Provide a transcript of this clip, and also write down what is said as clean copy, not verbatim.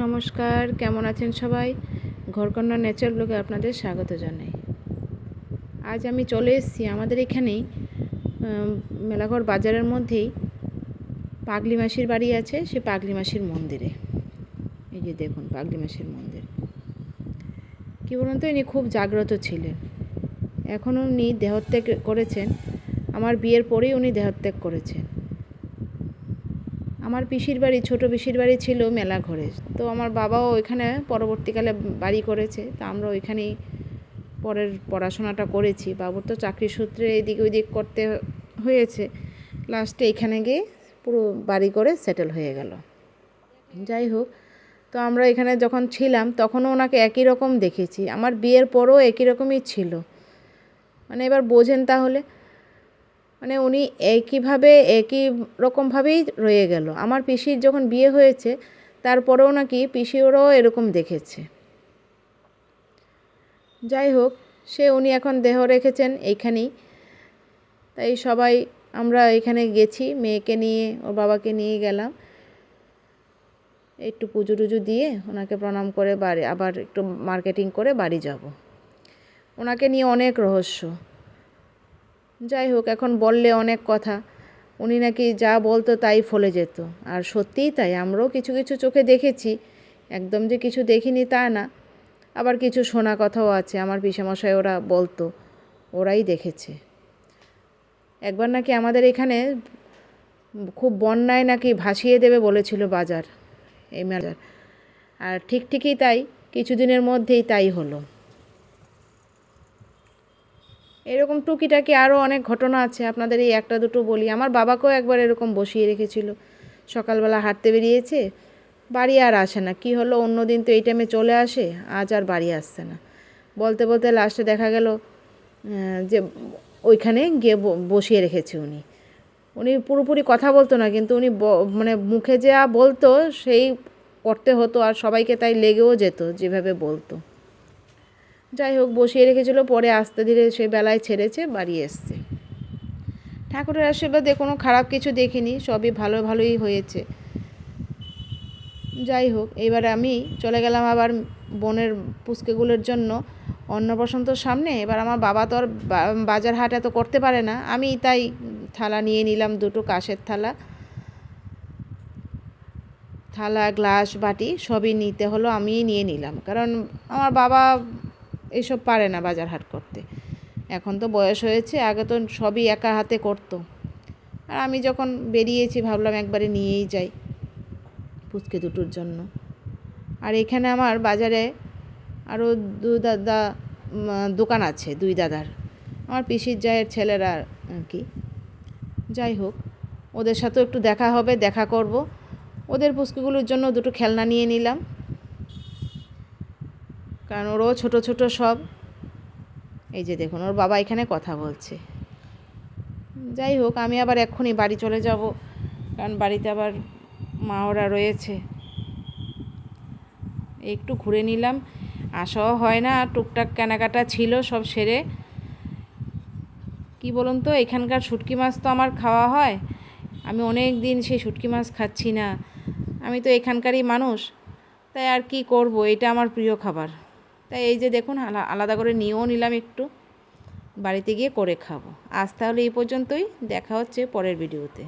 নমস্কার, কেমন আছেন সবাই? ঘরকন্যা নেচার ব্লগে আপনাদের স্বাগত জানাই। আজ আমি চলে এসেছি আমাদের এখানেই মেলাঘর বাজারের মধ্যেই পাগলি মাসির বাড়ি আছে, সে পাগলি মাসির মন্দিরে। এই যে দেখুন পাগলি মাসির মন্দির। কী বলুন তো, ইনি খুব জাগ্রত ছিলেন। এখনও উনি দেহত্যাগ করেছেন। আমার বিয়ের পরেই উনি দেহত্যাগ করেছেন। আমার পিসির বাড়ি, ছোটো পিসির বাড়ি ছিল মেলাঘরে। তো আমার বাবাও ওইখানে পরবর্তীকালে বাড়ি করেছে। তা আমরা ওইখানেই পরের পড়াশোনাটা করেছি। বাবুর তো চাকরির সূত্রে এদিক ওইদিক করতে হয়েছে, লাস্টে এখানে গিয়ে পুরো বাড়ি করে সেটেল হয়ে গেল। যাই হোক, তো আমরা এখানে যখন ছিলাম তখনও ওনাকে একই রকম দেখেছি। আমার বিয়ের পরও একই রকমই ছিল। মানে এবার বোঝেন তাহলে, মানে উনি একই রকমভাবেই রয়ে গেল। আমার পিসির যখন বিয়ে হয়েছে তারপরেও নাকি পিসিওরাও এরকম দেখেছে। যাই হোক, উনি এখন দেহ রেখেছেন এইখানেই। তাই সবাই আমরা এখানে গেছি, মেয়েকে নিয়ে ওর বাবাকে নিয়ে গেলাম। একটু পুজো টুজো দিয়ে ওনাকে প্রণাম করে বাড়ি আবার একটু মার্কেটিং করে বাড়ি যাব। ওনাকে নিয়ে অনেক রহস্য। যাই হোক, এখন বললে অনেক কথা। উনি নাকি যা বলতো তাই ফলে যেত, আর সত্যিই তাই। আমরাও কিছু কিছু চোখে দেখেছি, একদম যে কিছু দেখিনি তা না। আবার কিছু শোনা কথাও আছে, আমার পিসেমশাই ওরা বলতো, ওরাই দেখেছে। একবার নাকি আমাদের এখানে খুব বন্যায় নাকি ভাসিয়ে দেবে বলেছিল বাজার, এই মেলার। আর ঠিকই তাই, কিছুদিনের মধ্যেই তাই হলো। এরকম টুকিটাকি আরও অনেক ঘটনা আছে, আপনাদের এই একটা দুটো বলি। আমার বাবাকেও একবার এরকম বসিয়ে রেখেছিল। সকালবেলা হাঁটতে বেরিয়েছে, বাড়ি আর আসে না। কি হলো, অন্য দিন তো এই টাইমে চলে আসে, আজ আর বাড়ি আসছে না। বলতে বলতে লাস্টে দেখা গেল যে ওইখানে গিয়ে বসিয়ে রেখেছে উনি পুরোপুরি কথা বলতো না, কিন্তু উনি মানে মুখে যা বলতো সেই করতে হতো, আর সবাইকে তাই লেগেও যেত যেভাবে বলতো। যাই হোক, বসিয়ে রেখেছিল, পরে আস্তে ধীরে সে বেলায় ছেড়েছে, বাড়ি এসছে। ঠাকুরের আশীর্বাদে কোনো খারাপ কিছু দেখিনি, সবই ভালোই হয়েছে। যাই হোক, এবার আমি চলে গেলাম আবার বোনের পুচকেগুলোর জন্য অন্নপ্রাশনর সামনে। এবার আমার বাবা তো আর বাজার হাট এত করতে পারে না, আমি তাই থালা নিয়ে নিলাম, দুটো কাঁসের থালা গ্লাস বাটি সবই নিতে হলো, আমিই নিয়ে নিলাম। কারণ আমার বাবা এসব পারে না বাজার হাট করতে, এখন তো বয়স হয়েছে, আগে তো সবই একা হাতে করতো। আর আমি যখন বেরিয়েছি ভাবলাম একবারে নিয়েই যাই পুচকে দুটোর জন্য। আর এখানে আমার বাজারে আরও দোকান আছে, দুই দাদার, আমার পিসির জায়ের ছেলেরা আর কি। যাই হোক, ওদের সাথেও একটু দেখা করব। ওদের পুচকুগুলোর জন্য দুটো খেলনা নিয়ে নিলাম, কারণ ওরাও ছোট ছোট সব। এই যে দেখুন, ওর বাবা এখানে কথা বলছে। যাই হোক, আমি আবার এক্ষুনি বাড়ি চলে যাব, কারণ বাড়িতে আবার মা ওরা রয়েছে। একটু ঘুরে নিলাম, আসাও হয় না, টুকটাক কেনাকাটা ছিল, সব সেরে। কি বলুন তো, এখানকার শুটকি মাছ তো আমার খাওয়া হয়, আমি অনেক দিন সেই শুটকি মাছ খাচ্ছি না। আমি তো এখানকারই মানুষ, তাই আর কি করব, এটা আমার প্রিয় খাবার। তাই এই যে দেখুন, আলাদা করে নিয়েও নিলাম, একটু বাড়িতে গিয়ে করে খাবো। আজ তাহলে এই পর্যন্তই, দেখা হচ্ছে পরের ভিডিওতে।